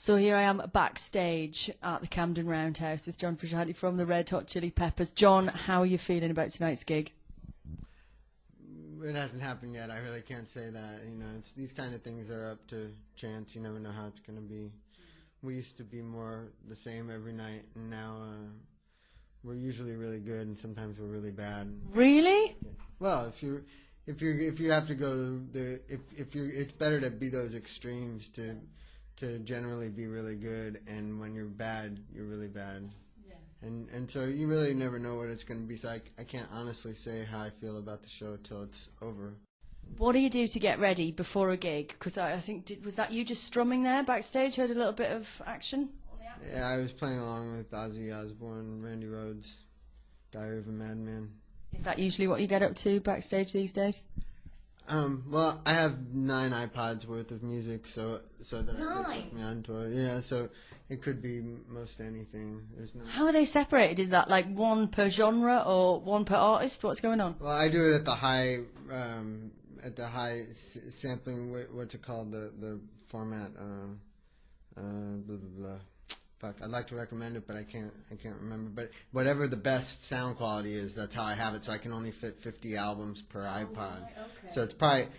So here I am backstage at the Camden Roundhouse with John Frusciante from the Red Hot Chili Peppers. John, how are you feeling about tonight's gig? It hasn't happened yet. I really can't say that. You know, these kind of things are up to chance. You never know how it's going to be. We used to be more the same every night, and now we're usually really good, and sometimes we're really bad. Really? Well, if you have to go it's better to be those extremes to generally be really good, and when you're bad, you're really bad. And so you really never know what it's going to be. So I can't honestly say how I feel about the show till it's over. What do you do to get ready before a gig? Because I think, was that you just strumming there backstage? Heard a little bit of action on the act? Yeah, I was playing along with Ozzy Osbourne, Randy Rhoads, Diary of a Madman. Is that usually what you get up to backstage these days? Well, I have 9 iPods worth of music, so that 9? I can put me on tour. Yeah, so it could be most anything. There's no. How are they separated? Is that like one per genre or one per artist? What's going on? Well, I do it at the high sampling. What's it called? The format. Blah blah blah. Fuck, I'd like to recommend it, but I can't remember. But whatever the best sound quality is, that's how I have it. So I can only fit 50 albums per iPod. Right, okay. So it's probably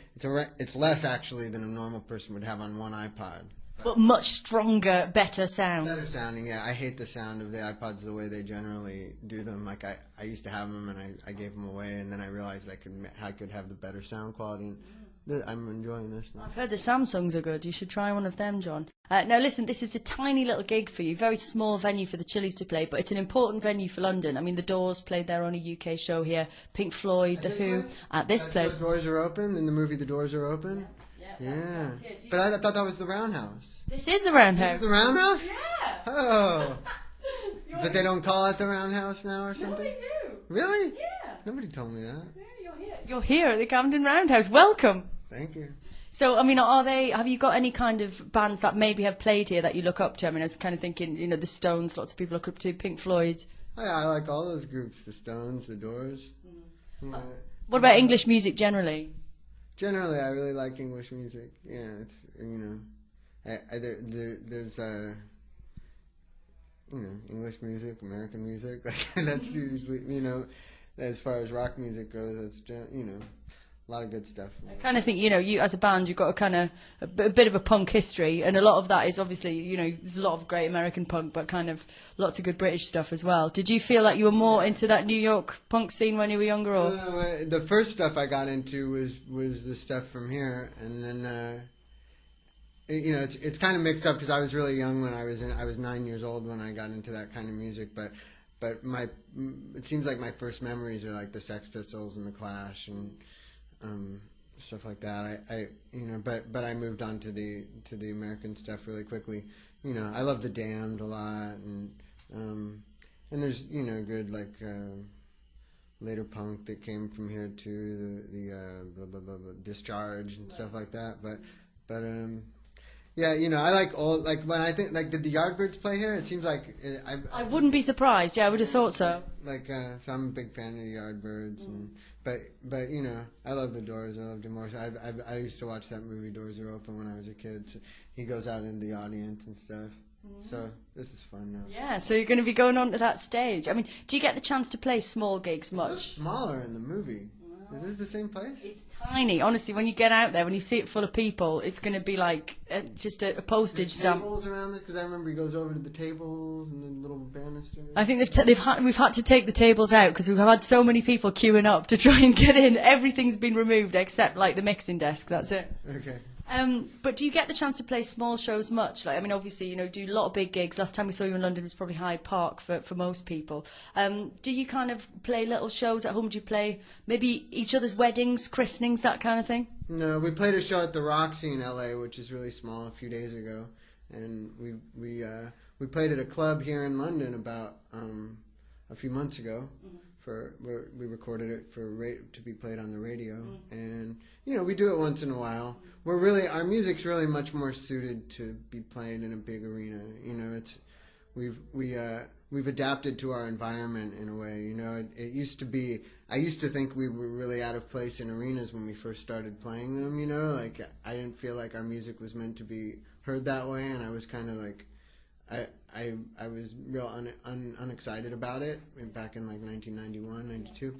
it's less actually than a normal person would have on one iPod. But much stronger, better sound. Better sounding, yeah. I hate the sound of the iPods the way they generally do them. Like I used to have them and I gave them away, and then I realized I could have the better sound quality. And I'm enjoying this now. I've heard the Samsungs are good. You should try one of them, John. Now, listen, this is a tiny little gig for you. Very small venue for the Chili's to play, but it's an important venue for London. I mean, the Doors played their only UK show here. Pink Floyd, The Who, at this place. The Doors Are Open? In the movie The Doors Are Open? Yeah. But I thought that was the Roundhouse. This is the Roundhouse. This is the Roundhouse? Yeah. Oh. But they don't call it the Roundhouse now or something? No, they do. Really? Yeah. Nobody told me that. Yeah, you're here. You're here at the Camden Roundhouse. Welcome. Thank you. So, I mean, have you got any kind of bands that maybe have played here that you look up to? I mean, I was kind of thinking, you know, the Stones, lots of people look up to, Pink Floyd. Oh, yeah, I like all those groups, the Stones, the Doors. Mm. What about English music generally? Generally, I really like English music. Yeah, it's, you know, there's you know, English music, American music. That's usually, you know, as far as rock music goes, that's, you know, a lot of good stuff. I kind of think, you know, you as a band, you've got a kind of a bit of a punk history, and a lot of that is obviously, you know, there's a lot of great American punk, but kind of lots of good British stuff as well. Did you feel like you were more into that New York punk scene when you were younger, or? No, the first stuff I got into was the stuff from here, and then you know, it's kind of mixed up because I was really young when I was 9 years old when I got into that kind of music, but it seems like my first memories are like the Sex Pistols and the Clash and stuff like that. I you know, but I moved on to the American stuff really quickly. You know, I love the Damned a lot, and there's, you know, good like later punk that came from here too, the Discharge and stuff like that. But yeah, you know, I like all, like when I think, like, did the Yardbirds play here? It seems like I wouldn't be surprised. Yeah, I would have thought so. Like, so I'm a big fan of the Yardbirds, and but you know, I love the Doors. I love Jim Morrison. I used to watch that movie Doors Are Open when I was a kid. So he goes out into the audience and stuff. So this is fun now. Yeah, so you're going to be going on to that stage. I mean, do you get the chance to play small gigs much? It's smaller in the movie. Is this the same place? It's tiny. Honestly, when you get out there, when you see it full of people, it's going to be like just a postage stamp. Tables around this, because I remember he goes over to the tables and the little banisters. I think we've had to take the tables out because we've had so many people queuing up to try and get in. Everything's been removed except like the mixing desk. That's it. Okay. But do you get the chance to play small shows much? Like, I mean, obviously, you know, do a lot of big gigs. Last time we saw you in London was probably Hyde Park for most people. Do you kind of play little shows at home? Do you play maybe each other's weddings, christenings, that kind of thing? No, we played a show at the Roxy in LA, which is really small, a few days ago, and we played at a club here in London about a few months ago. We recorded it to be played on the radio, and you know, we do it once in a while. Our music's really much more suited to be played in a big arena. You know, we've adapted to our environment in a way. You know, it used to be. I used to think we were really out of place in arenas when we first started playing them. You know, like I didn't feel like our music was meant to be heard that way, and I was kind of like, I was real unexcited about it back in like 1991, 92.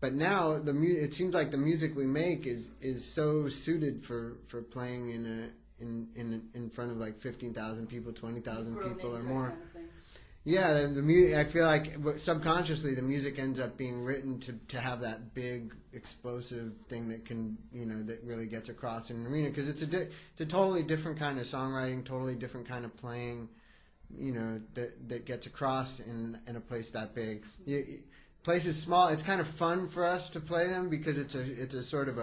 But now it seems like the music we make is so suited for playing in front of like 15,000 people, 20,000 people or more. Yeah, the music. I feel like subconsciously the music ends up being written to have that big explosive thing that can, that really gets across in an arena, because it's a totally different kind of songwriting, totally different kind of playing, that gets across in a place that big. Place is small. It's kind of fun for us to play them because it's a sort of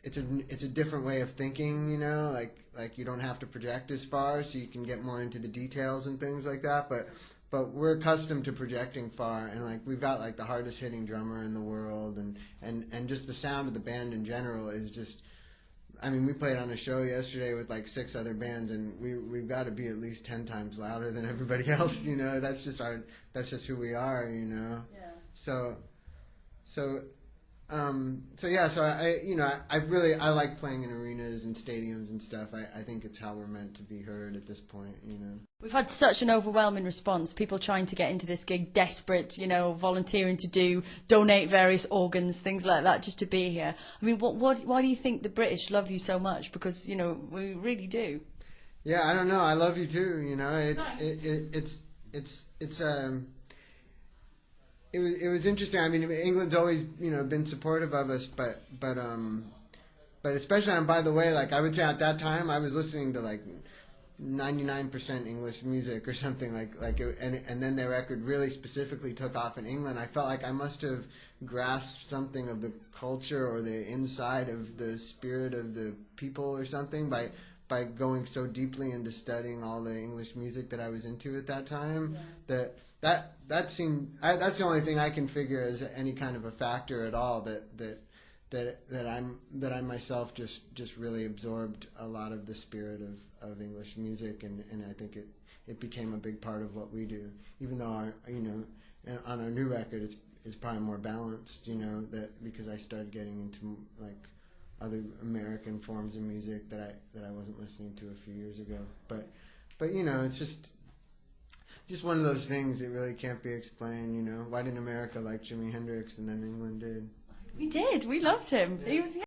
it's a different way of thinking, like you don't have to project as far, so you can get more into the details and things like that. But we're accustomed to projecting far, and like we've got like the hardest hitting drummer in the world, and just the sound of the band in general is just. I mean, we played on a show yesterday with like 6 other bands, and we've got to be at least 10 times louder than everybody else. That's just who we are. Yeah. So I like playing in arenas and stadiums and stuff. I think it's how we're meant to be heard at this point, We've had such an overwhelming response. People trying to get into this gig, desperate, volunteering to donate various organs, things like that, just to be here. I mean, why do you think the British love you so much? Because, we really do. Yeah, I don't know. I love you too. It was interesting. I mean, England's always been supportive of us, but especially, and by the way, like I would say at that time I was listening to like 99% English music or something and then their record really specifically took off in England. I felt like I must have grasped something of the culture or the inside of the spirit of the people or something by going so deeply into studying all the English music that I was into at that time. Yeah. That seemed that's the only thing I can figure as any kind of a factor at all that I myself just really absorbed a lot of the spirit of English music, and I think it became a big part of what we do, even though on our new record it's probably more balanced, that because I started getting into like other American forms of music that I wasn't listening to a few years ago, but it's just one of those things that really can't be explained. Why didn't America like Jimi Hendrix and then England did? We did. We loved him. He was.